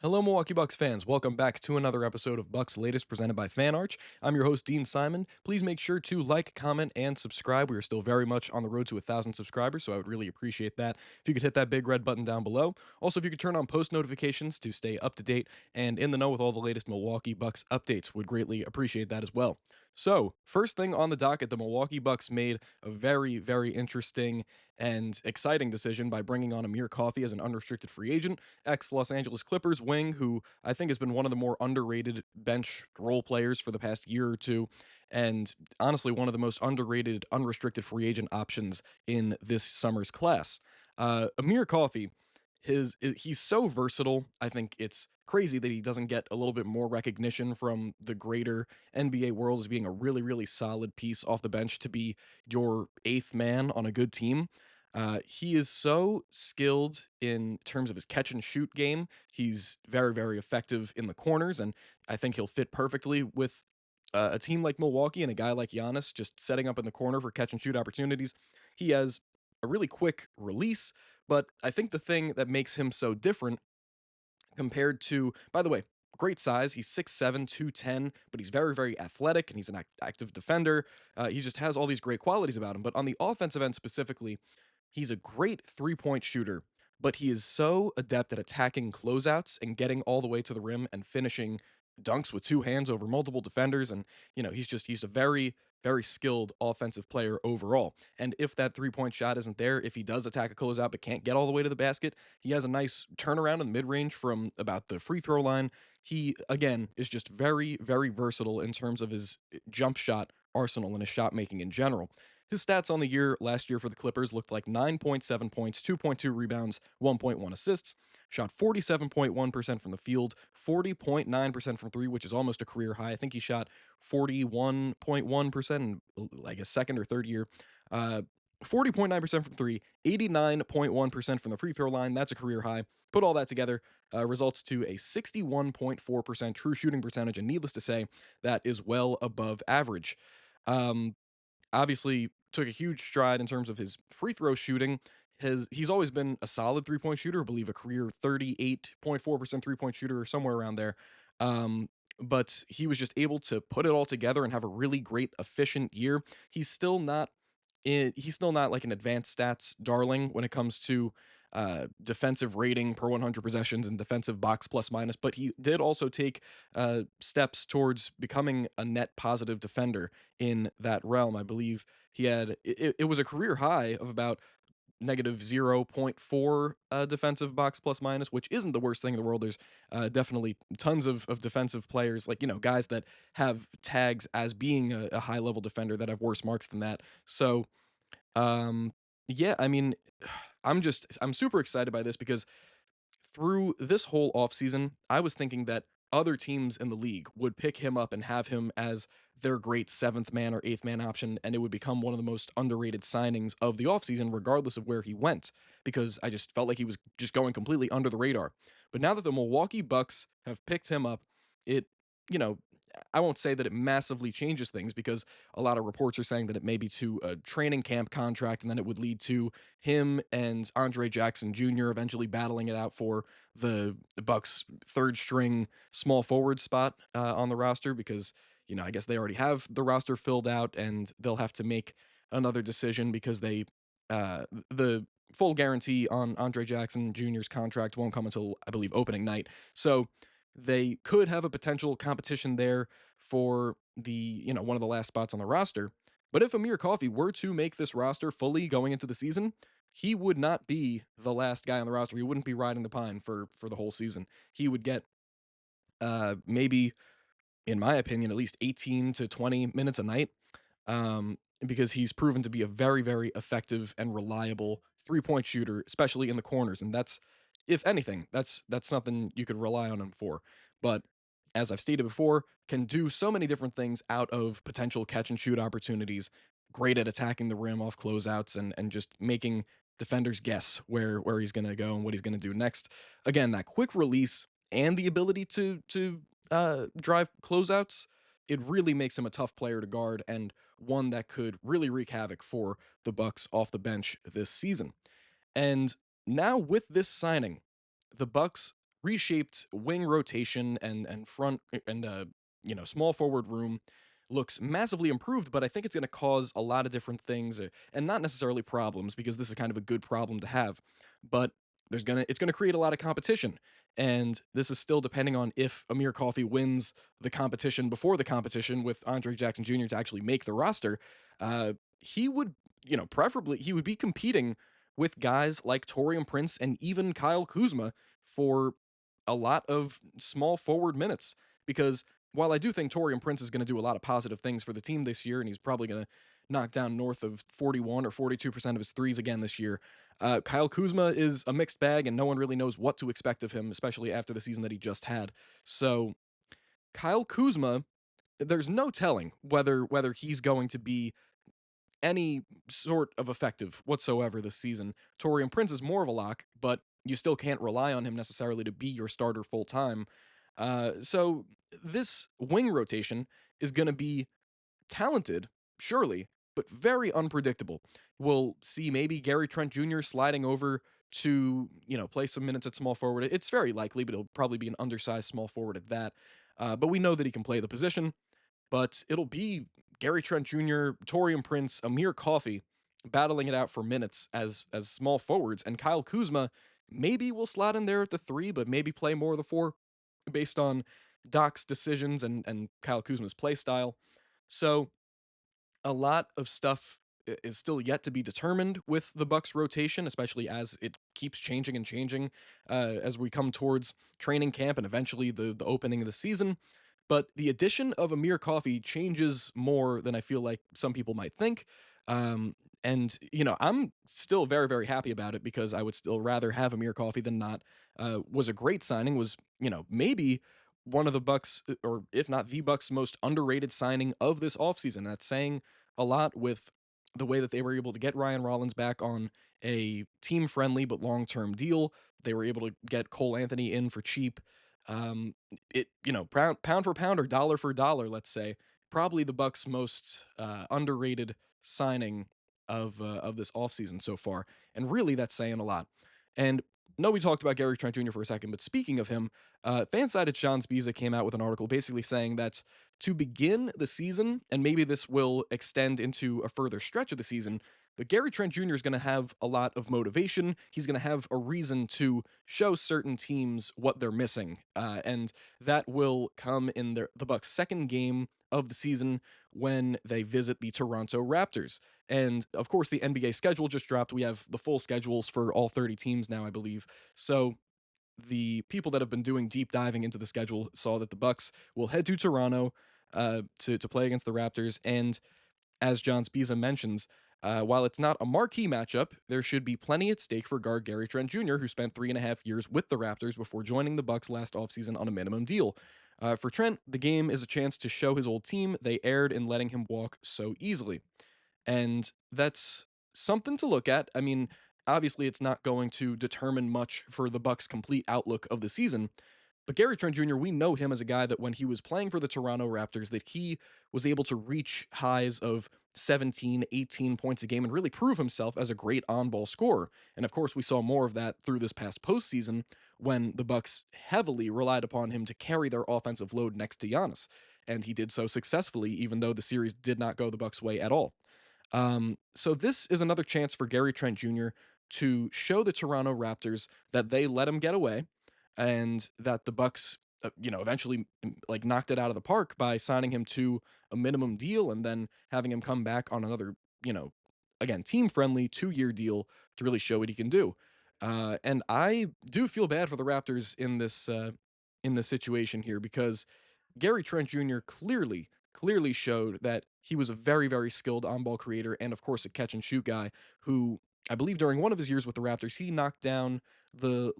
Hello, Milwaukee Bucks fans. Welcome back to another episode of Bucks Latest presented by FanArch. I'm your host, Dean Simon. Please make sure to like, comment, and subscribe. We are still very much on the road to 1,000 subscribers, so I would really appreciate that. If you could hit that big red button down below. Also, if you could turn on post notifications to stay up to date and in the know with all the latest Milwaukee Bucks updates, would greatly appreciate that as well. So, first thing on the docket, the Milwaukee Bucks made a very, very interesting and exciting decision by bringing on Amir Coffey as an unrestricted free agent, ex Los Angeles Clippers wing, who I think has been one of the more underrated bench role players for the past year or two, and honestly, one of the most underrated unrestricted free agent options in this summer's class. Amir Coffey, he's so versatile. I think it's crazy that he doesn't get a little bit more recognition from the greater NBA world as being a really, really solid piece off the bench to be your eighth man on a good team. He is so skilled in terms of his catch and shoot game. He's very, very effective in the corners, and I think he'll fit perfectly with a team like Milwaukee and a guy like Giannis just setting up in the corner for catch and shoot opportunities. He has a really quick release, but I think the thing that makes him so different compared to, by the way, great size. He's 6'7, 210, but he's very, very athletic and he's an active defender. He just has all these great qualities about him. But on the offensive end specifically, he's a great three-point shooter, but he is so adept at attacking closeouts and getting all the way to the rim and finishing dunks with two hands over multiple defenders. And, he's a very, very skilled offensive player overall. And if that three-point shot isn't there, if he does attack a closeout but can't get all the way to the basket, he has a nice turnaround in the mid-range from about the free throw line. He, again, is just very, very versatile in terms of his jump shot arsenal and his shot making in general. His stats on the year last year for the Clippers looked like 9.7 points, 2.2 rebounds, 1.1 assists, shot 47.1% from the field, 40.9% from three, which is almost a career high. I think he shot 41.1% in like his second or third year. 40.9% from three, 89.1% from the free throw line. That's a career high. Put all that together, results to a 61.4% true shooting percentage. And needless to say, that is well above average. Um, Obviously took a huge stride in terms of his free throw shooting. He's always been a solid three-point shooter, I believe a career 38.4% three-point shooter or somewhere around there. Um, but he was just able to put it all together and have a really great efficient year. He's still not like an advanced stats darling when it comes to defensive rating per 100 possessions and defensive box plus minus, but he did also take steps towards becoming a net positive defender in that realm. I believe it was a career high of about negative zero point 0.4 defensive box plus minus, which isn't the worst thing in the world. There's definitely tons of defensive players, like, guys that have tags as being a high level defender that have worse marks than that. So, um, yeah, I mean, I'm super excited by this because through this whole offseason, I was thinking that other teams in the league would pick him up and have him as their great seventh man or eighth man option, and it would become one of the most underrated signings of the offseason, regardless of where he went, because I just felt like he was just going completely under the radar. But now that the Milwaukee Bucks have picked him up, it, you know, I won't say that it massively changes things because a lot of reports are saying that it may be to a training camp contract and then it would lead to him and Andre Jackson Jr. eventually battling it out for the Bucks third string small forward spot on the roster because I guess they already have the roster filled out and they'll have to make another decision because the full guarantee on Andre Jackson Jr.'s contract won't come until I believe opening night. So they could have a potential competition there for the one of the last spots on the roster. But if Amir Coffey were to make this roster fully going into the season, he would not be the last guy on the roster. He wouldn't be riding the pine for the whole season. He would get maybe, in my opinion, at least 18 to 20 minutes a night. Because he's proven to be a very, very effective and reliable three-point shooter, especially in the corners. And that's, if anything, that's something you could rely on him for. But as I've stated before, can do so many different things out of potential catch and shoot opportunities. Great at attacking the rim off closeouts and just making defenders guess where he's gonna go and what he's gonna do next. Again, that quick release and the ability to drive closeouts, it really makes him a tough player to guard and one that could really wreak havoc for the Bucks off the bench this season. And now with this signing, the Bucks reshaped wing rotation and front and small forward room looks massively improved, but I think it's going to cause a lot of different things and not necessarily problems because this is kind of a good problem to have. But it's going to create a lot of competition, and this is still depending on if Amir Coffey wins the competition before the competition with Andre Jackson Jr. to actually make the roster. He would, preferably he would be competing with guys like Torian Prince and even Kyle Kuzma for a lot of small forward minutes. Because while I do think Torian Prince is going to do a lot of positive things for the team this year, and he's probably going to knock down north of 41 or 42% of his threes again this year, Kyle Kuzma is a mixed bag, and no one really knows what to expect of him, especially after the season that he just had. So Kyle Kuzma, there's no telling whether he's going to be any sort of effective whatsoever this season. Torian Prince is more of a lock, but you still can't rely on him necessarily to be your starter full time. So this wing rotation is going to be talented, surely, but very unpredictable. We'll see maybe Gary Trent Jr. sliding over to, play some minutes at small forward. It's very likely, but it'll probably be an undersized small forward at that. But we know that he can play the position, but it'll be Gary Trent Jr., Torian Prince, Amir Coffey battling it out for minutes as small forwards, and Kyle Kuzma maybe will slot in there at the three, but maybe play more of the four based on Doc's decisions and Kyle Kuzma's play style. So a lot of stuff is still yet to be determined with the Bucks rotation, especially as it keeps changing and changing as we come towards training camp and eventually the opening of the season. But the addition of Amir Coffey changes more than I feel like some people might think. And I'm still very, very happy about it because I would still rather have Amir Coffey than not. Was a great signing. Was maybe one of the Bucks, or if not the Bucks' most underrated signing of this offseason. That's saying a lot with the way that they were able to get Ryan Rollins back on a team friendly but long term deal. They were able to get Cole Anthony in for cheap. Pound for pound or dollar for dollar, let's say, probably the Bucks' most underrated signing of this offseason so far. And really, that's saying a lot. And no, we talked about Gary Trent Jr. for a second, but speaking of him, Fansided Sean Spiza came out with an article basically saying that to begin the season, and maybe this will extend into a further stretch of the season, but Gary Trent Jr. is going to have a lot of motivation. He's going to have a reason to show certain teams what they're missing, and that will come in the Bucks' second game of the season when they visit the Toronto Raptors. And of course, the NBA schedule just dropped. We have the full schedules for all 30 teams now, I believe. So the people that have been doing deep diving into the schedule saw that the Bucks will head to Toronto to play against the Raptors. And as John Spiza mentions, while it's not a marquee matchup, there should be plenty at stake for guard Gary Trent Jr., who spent 3.5 years with the Raptors before joining the Bucks last offseason on a minimum deal. For Trent, the game is a chance to show his old team they erred in letting him walk so easily. And that's something to look at. I mean, obviously it's not going to determine much for the Bucks' complete outlook of the season, but Gary Trent Jr., we know him as a guy that when he was playing for the Toronto Raptors, that he was able to reach highs of 17, 18 points a game and really prove himself as a great on-ball scorer. And of course, we saw more of that through this past postseason when the Bucks heavily relied upon him to carry their offensive load next to Giannis. And he did so successfully, even though the series did not go the Bucks' way at all. So this is another chance for Gary Trent Jr. to show the Toronto Raptors that they let him get away and that the Bucks eventually like knocked it out of the park by signing him to a minimum deal and then having him come back on another, again, team friendly 2-year deal to really show what he can do. And I do feel bad for the Raptors in this situation here because Gary Trent Jr. clearly showed that he was a very, very skilled on-ball creator and, of course, a catch-and-shoot guy who I believe during one of his years with the Raptors, he knocked down he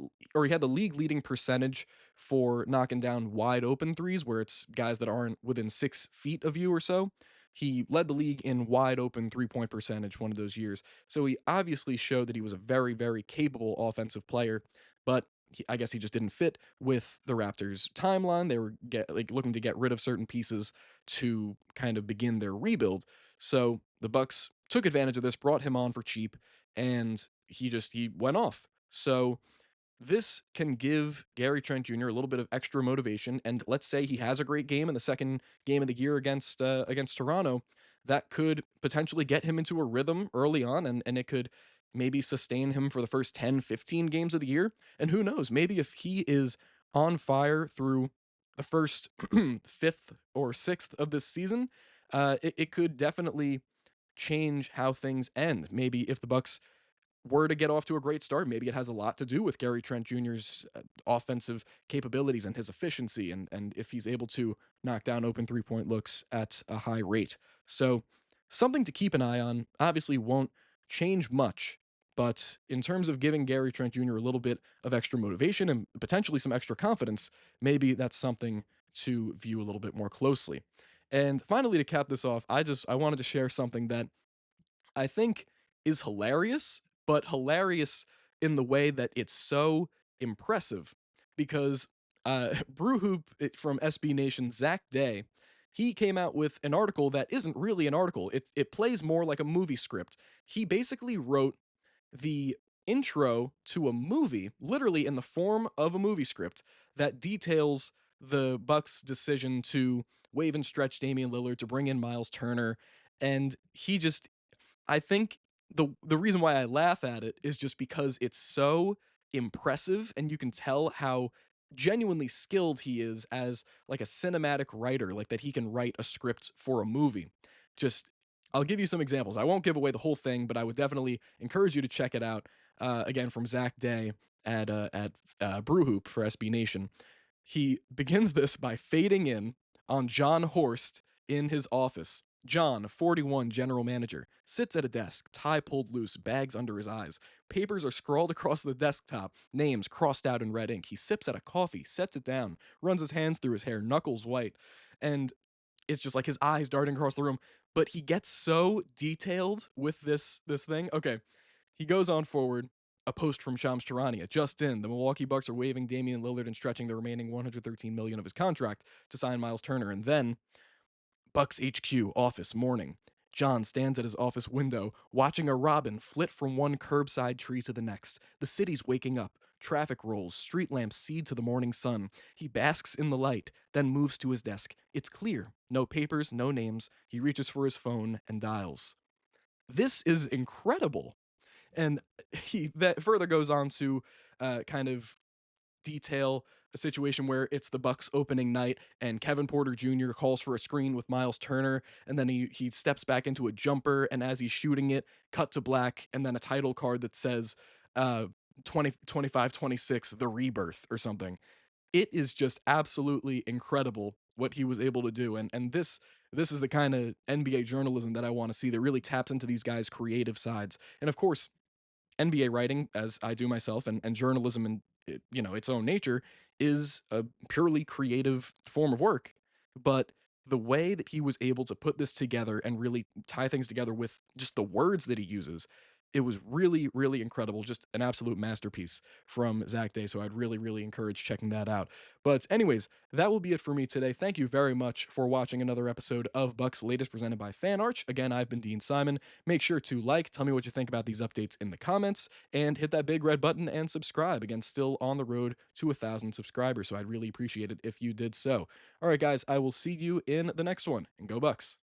had the league leading percentage for knocking down wide open threes, where it's guys that aren't within 6 feet of you or so. He led the league in wide open 3-point percentage one of those years. So he obviously showed that he was a very, very capable offensive player, but I guess he just didn't fit with the Raptors' timeline. They were looking to get rid of certain pieces to kind of begin their rebuild. So the Bucks took advantage of this, brought him on for cheap, and he went off. So This can give Gary Trent Jr. a little bit of extra motivation, and let's say he has a great game in the second game of the year against Toronto, that could potentially get him into a rhythm early on, and it could maybe sustain him for the first 10, 15 games of the year. And who knows, maybe if he is on fire through the first fifth or sixth of this season, it could definitely change how things end. Maybe if the Bucks were to get off to a great start, maybe it has a lot to do with Gary Trent Jr.'s offensive capabilities and his efficiency, and if he's able to knock down open 3-point looks at a high rate. So something to keep an eye on. Obviously, won't change much, but in terms of giving Gary Trent Jr. a little bit of extra motivation and potentially some extra confidence, maybe that's something to view a little bit more closely. And finally, to cap this off, I wanted to share something that I think is hilarious, but hilarious in the way that it's so impressive because Brew Hoop from SB Nation, Zach Day, he came out with an article that isn't really an article. It plays more like a movie script. He basically wrote the intro to a movie, literally in the form of a movie script, that details the Bucks' decision to waive and stretch Damian Lillard to bring in Miles Turner. And I think the reason why I laugh at it is just because it's so impressive, and you can tell how genuinely skilled he is as like a cinematic writer, like that he can write a script for a movie. Just I'll give you some examples. I won't give away the whole thing, but I would definitely encourage you to check it out. Again, from Zach Day at Brew Hoop for SB Nation. He begins this by fading in on John Horst in his office. John, 41, general manager, sits at a desk, tie pulled loose, bags under his eyes. Papers are scrawled across the desktop, names crossed out in red ink. He sips at a coffee, sets it down, runs his hands through his hair, knuckles white, and it's just like his eyes darting across the room. But he gets so detailed with this thing. Okay, he goes on forward. A post from Shams Charania. Just in, the Milwaukee Bucks are waiving Damian Lillard and stretching the remaining 113 million of his contract to sign Miles Turner. And then Bucks HQ office morning. John stands at his office window, watching a robin flit from one curbside tree to the next. The city's waking up. Traffic rolls, street lamps seed to the morning sun. He basks in the light, then moves to his desk. It's clear. No papers, no names. He reaches for his phone and dials. This is incredible. And he that further goes on to kind of detail a situation where it's the Bucks opening night and Kevin Porter Jr. calls for a screen with Miles Turner, and then he steps back into a jumper, and as he's shooting it, cut to black, and then a title card that says uh 2025-26 the rebirth or something. It is just absolutely incredible what he was able to do, and this is the kind of NBA journalism that I want to see, that really taps into these guys' creative sides. And of course, NBA writing, as I do myself, and journalism in its own nature, is a purely creative form of work. But the way that he was able to put this together and really tie things together with just the words that he uses, it was really, really incredible. Just an absolute masterpiece from Zach Day. So I'd really, really encourage checking that out. But anyways, that will be it for me today. Thank you very much for watching another episode of Bucks Latest presented by Fan Arch. Again, I've been Dean Simon. Make sure to like, tell me what you think about these updates in the comments, and hit that big red button and subscribe. Again, still on the road to 1,000 subscribers, so I'd really appreciate it if you did so. All right, guys, I will see you in the next one, and go Bucks.